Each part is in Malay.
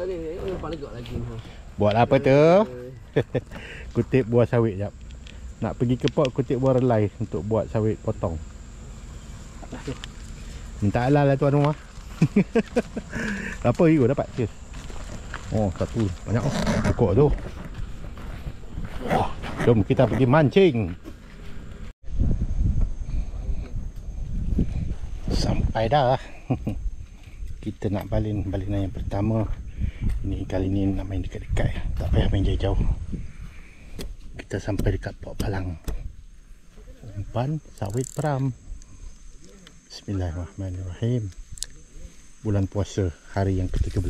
ni. Nampak legak lagi. Buat apa tu? Kutip buah sawit jap. Nak pergi ke pot kutip buah relai untuk buat sawit potong. Minta halal lah tuan rumah. Apa you dapat? Cheers. Oh, satu. Banyak oh. Pokok tu. Jom kita pergi mancing. Sampai dah. Kita nak balinan yang pertama. Ini kali ni nak main dekat-dekat. Tak payah main jauh-jauh. Kita sampai dekat Pok Palang. Umpan sawit peram. Bismillahirrahmanirrahim. Bulan puasa hari yang ke-17.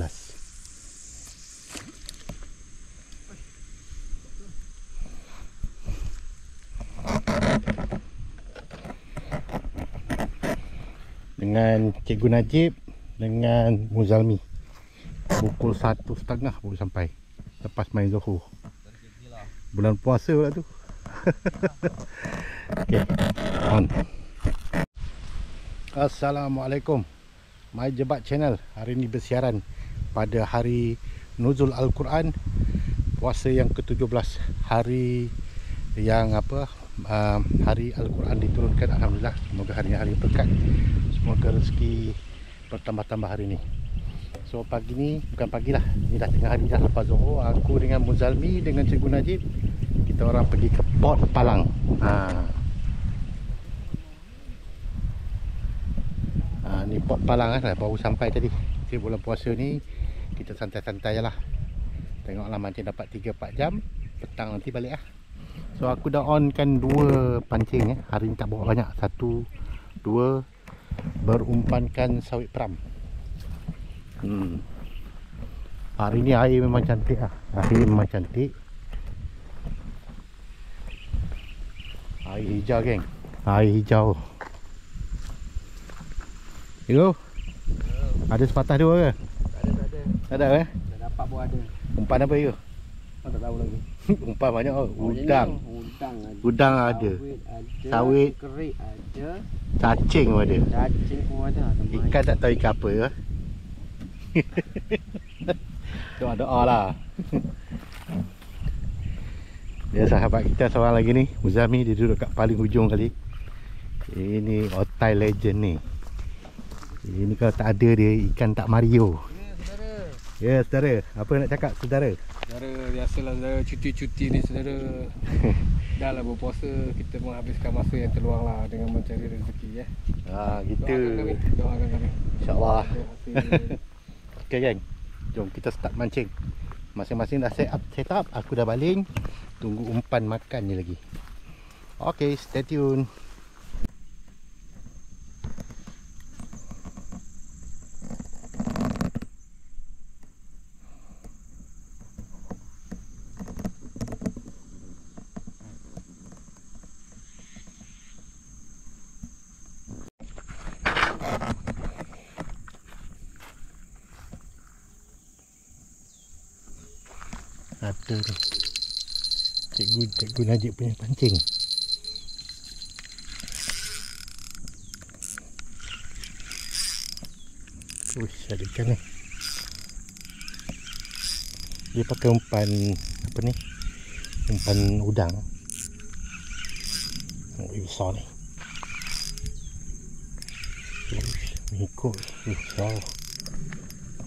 Dengan Cikgu Najib dengan Muzalmi. Pukul 1:30 baru sampai. Lepas main Zuhur. Bulan puasa pula tu. Okay, on. Assalamualaikum. My Jebat Channel hari ini bersiaran pada hari Nuzul Al-Quran, puasa yang ke-17, hari yang hari Al-Quran diturunkan. Alhamdulillah, semoga hari ini hari berkat, semoga rezeki bertambah-tambah hari ini. So pagi ni, bukan pagi lah, ni dah tengah hari dah lepas Zuhur. Aku dengan Muzalmi dengan Cikgu Najib, kita orang pergi ke Port Palang. Ni Port Palang lah, baru sampai tadi. Jadi bulan puasa ni kita santai-santai je lah. Tengoklah mancing dapat 3-4 jam. Petang nanti balik lah. So aku dah on kan 2 pancing hari ni, tak bawa banyak. 1, 2 berumpankan sawit peram. Hari ni air memang cantik lah. Air memang cantik. Air hijau geng. Air hijau. Hello. Ada sepatah 2 ke? Tak ada eh? Dah dapat pun ada. Umpan apa you? Tak tahu lagi. Umpan banyak oh. Udang. Udang ada. Sawit. Kerik ada. Cacing pun ada. Cacing pun ada. Ikan tak tahu ikan apa ya. Doa-doa lah. Dia sahabat kita seorang lagi ni, Muzami, dia duduk kat paling hujung kali. Ini otai legend ni. Ini kalau tak ada dia, ikan tak Mario. Ya saudara, apa nak cakap saudara? Saudara, biasalah saudara, cuti-cuti ni saudara. Dah lah berpuasa, kita menghabiskan masa yang terluang lah dengan mencari rezeki ya. Gitu. Doakan kami. InsyaAllah. Okay geng, jom kita start mancing. Masing-masing dah set up, aku dah baling. Tunggu umpan makan ni lagi. Okay, stay tune. Ada tu Cikgu Najib punya pancing. Uish, ada ikan ni. Dia pakai umpan apa ni? Umpan udang. Oh, besar ni. Uish, mengikut. Besar.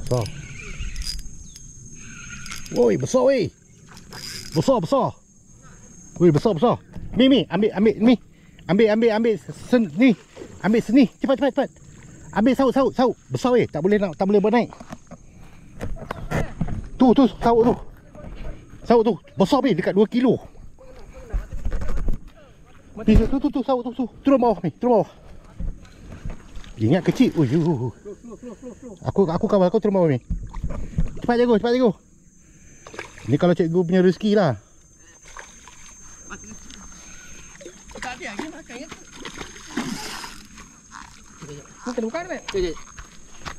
Besar. Woi, besar weh. Besar. Woi, besar. Mi, ambil ni. Ambil ni. Ambil seni. Cepat. Ambil saut. Besar weh, tak boleh buat naik. Tu saut tu. Saut tu. Besar weh, dekat 2 kilo. Tu saut tu. Turun bawah ni, turun bawah. Ingat kecil. Flow. Aku kawal kau turun bawah ni. Cepat jago. Ni kalau cikgu punya rezeki lah. Tak ada lagi makan ya. Ni kena buka ni.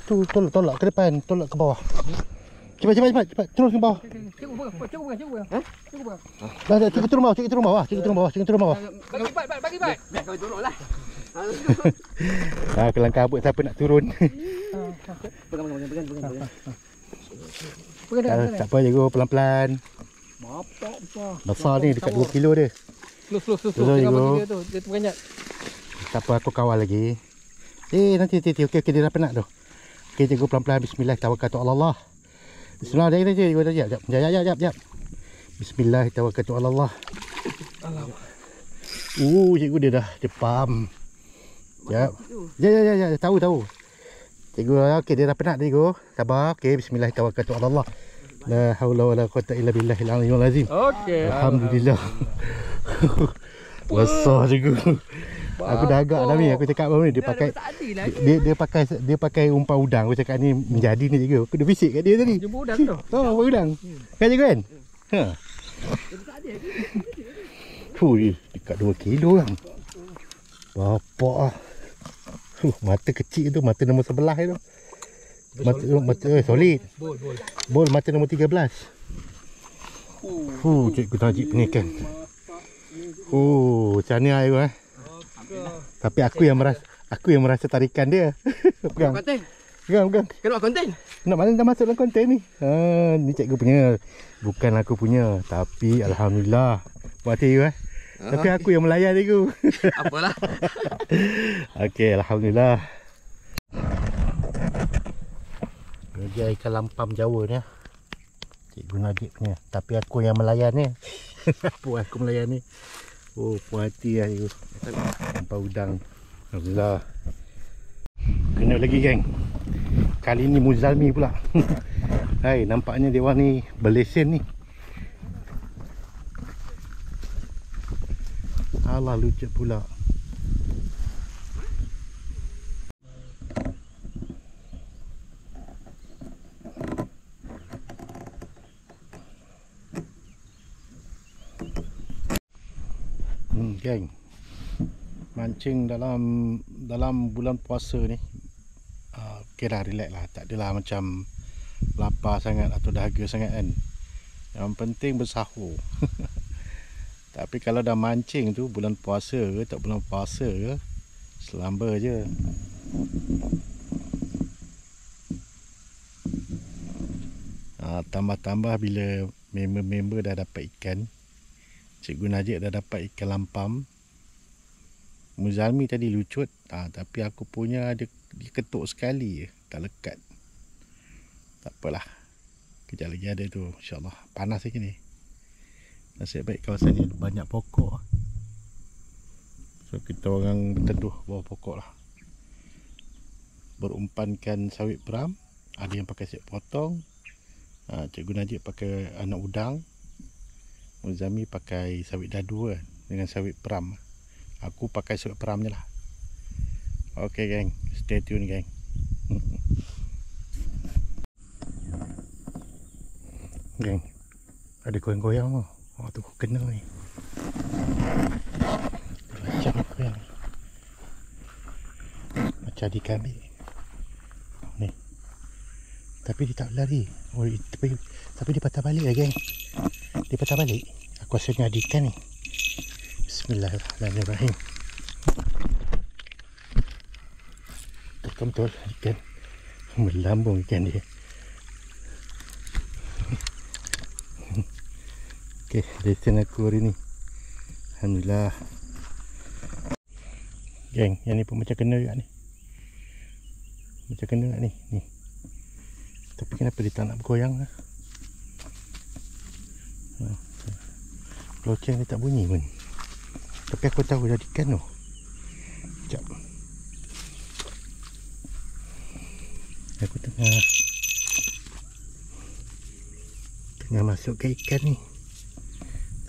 Tu tolak ke depan, tolak ke bawah. Cepat. Terus ke bawah. Cikgu buka. Dah, cikgu turun bawah. Bagi. Biar kau turunlah. Kelangkah buat siapa nak turun. Pegang. Tak apa, jago pelan-pelan. Bapak besar. Besar ni dekat 2 kilo dia. Slow. Slow, Jangan Jago. bagi dia tu. Dia terperanjat. Tak apa, aku kawal lagi. Nanti. Okey, dia dah penat tu. Okey, jago pelan-pelan. Bismillah, tawakkaltu ala Allah. Bismillah, jap. Bismillah, tawakkaltu ala Allah. Alamak. Cikgu dia dah faham. Jap. Ya, tahu. Cikgu, okey, dia dah penat cikgu. Sabar. Okey, bismillah, tawakkaltu ala Allah. La haula wala quwata illa billahil aliyyil azim. Okey. Alhamdulillah. Besar cikgu. Aku dah agak dah ni. Aku cakap apa ni, dia pakai umpan udang. Aku cakap ni menjadi ni cikgu. Aku dah bisik kat dia tadi. Jumpa udang tu. Umpan udang. Kan cikgu kan? Ha. Dekat 2 kilo kan. Bapak. Mata kecil tu, mata nombor 11 tu. Mata solid. Bol mata nombor 13. Cikgu Najib ni kan. Macam ni air tu Tapi aku yang merasa tarikan dia. Pegang. Pegang. Kena konten. Nak mana dah masuk dalam konten ni. Ni cikgu punya. Bukan aku punya. Tapi alhamdulillah. Buat hati Tapi aku yang melayan cikgu. Apalah. Okey, alhamdulillah. Dia ikan lampam Jawa ni. Cikgu Najib punya. Tapi aku yang melayan ni. Apa aku melayan ni? Puas hati lah cikgu. Lampam udang. Alhamdulillah. Kena lagi geng. Kali ni Muzalmi pula. Hai, nampaknya dia orang ni berlesen ni. Alah, lucu pula. Geng, mancing dalam bulan puasa ni kira relax lah. Tak adalah macam lapar sangat atau dahaga sangat kan. Yang penting bersahur. Tapi kalau dah mancing tu bulan puasa ke tak bulan puasa ke, selamba je. Tambah-tambah bila member-member dah dapat ikan. Cikgu Najib dah dapat ikan lampam. Muzalmi tadi lucut. Tapi aku punya dia ketuk sekali je. Tak lekat. Tak apalah. Kejap lagi ada tu. InsyaAllah. Panas lagi ni. Nasib baik kawasan ni banyak pokok. So kita orang berteduh bawah pokok lah. Berumpankan sawit peram. Ada yang pakai siap potong. Cikgu Najib pakai anak udang. Muzami pakai sawit dadu kan, dengan sawit peram. Aku pakai sawit peram je lah. Ok geng, stay tune geng. Geng, ada goyang-goyang tu. Tu kena ni. Macam goyang. Macam di kambing ni. Tapi dia tak lari. Tapi dia patah balik lah geng. Dia patah balik. Aku rasa ni ada ikan ni. Bismillahirrahmanirrahim. Betul-betul ikan. Melambung ikan dia. Okey, lesen aku hari ni. Alhamdulillah. Geng, yang ni pun macam kena juga ni. Macam kena juga ni. Tapi kenapa dia tak nak bergoyang lah? Loceng dia tak bunyi pun. Tapi aku tahu dah ikan tu. Sekejap. Aku tengah masuk ke ikan ni.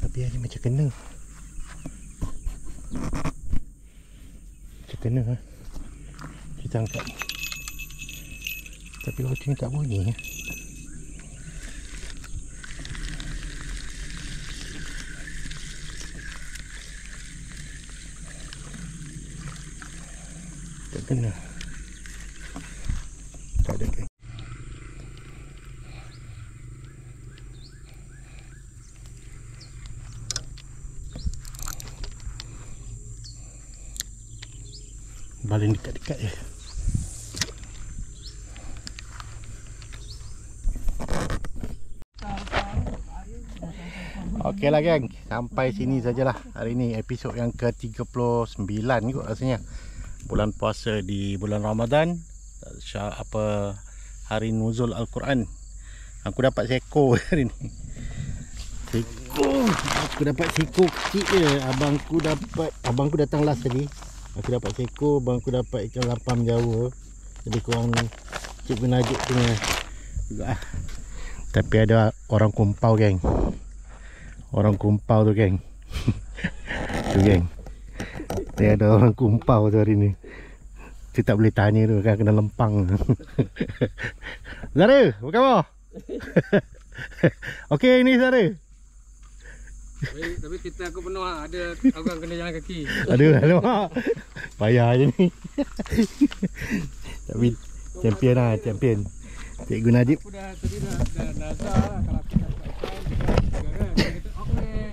Tapi yang ni macam kena. Macam kena lah. Kita angkat. Tapi loceng tak bunyi. Tak kena. Tak ada geng. Baling dekat-dekat je. Okey lah geng, sampai sini sajalah hari ni, episod yang ke-39 kot rasanya. Bulan puasa di bulan Ramadan, hari nuzul Al-Quran. Aku dapat seekor hari ni. Aku dapat seekor kecil je. Abangku datang last tadi. Aku dapat seekor, abangku dapat ikan lapam Jawa. Jadi korang Cikgu Najib punya juga. Tapi ada orang kumpau geng. Orang kumpau tu geng. Tu geng. Dia ada orang kumpau tu hari ni. Dia tak boleh tanya tu kan, kena lempang. Zara, apa khabar? Okey ni Zara. Tapi kita aku penuh lah. Ada orang kena jalan kaki. Aduh, alamak. Payah je ni. Tapi champion lah, champion. Cikgu Najib. Aku dah tadi dah nazar lah. Kalau aku tak ikan kan. Dia kata okey.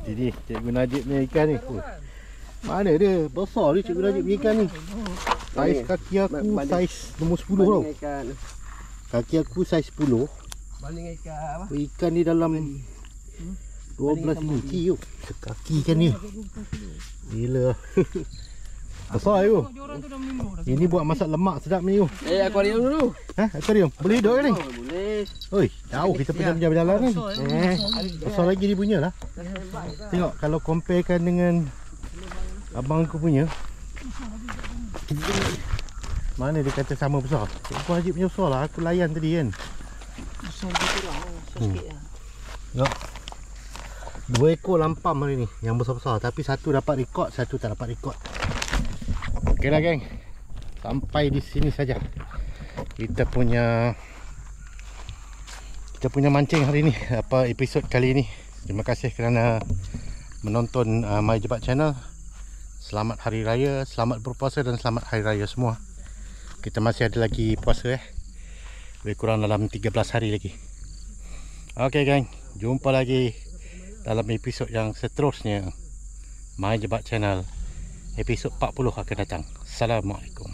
Jadi Cikgu Najib punya ikan ni. Mana dia? Besar dia Cikgu Najib punya ikan ni. Saiz kaki aku saiz nombor 10 tau. Kaki aku saiz 10. Banding ikan apa? Ikan ni dalam 12 inci tu. Kaki ikan ni. Gila. Besar tu. Ini buat masak lemak sedap ni tu. Akuarium dulu. Ha, akuarium. Boleh hidup ke ni? Boleh. Oi, jauh kita pernah berjalan kan. Besar lagi dia punya lah. Tengok kalau comparekan dengan abang aku punya. Mana dia kata sama besar? Cikgu Najib punya besar lah. Aku layan tadi kan. Besar gitu lah. Besar sikit lah. Tengok. 2 ekor lampam hari ni yang besar-besar. Tapi satu dapat rekod, satu tak dapat rekod. Okey lah geng. Sampai di sini saja kita punya mancing hari ni. Episod kali ni. Terima kasih kerana menonton My Jebat Channel. Selamat Hari Raya, selamat berpuasa dan selamat Hari Raya semua. Kita masih ada lagi puasa lebih kurang dalam 13 hari lagi. Okey geng, jumpa lagi dalam episod yang seterusnya My Jebat Channel. Episod 40 akan datang. Assalamualaikum.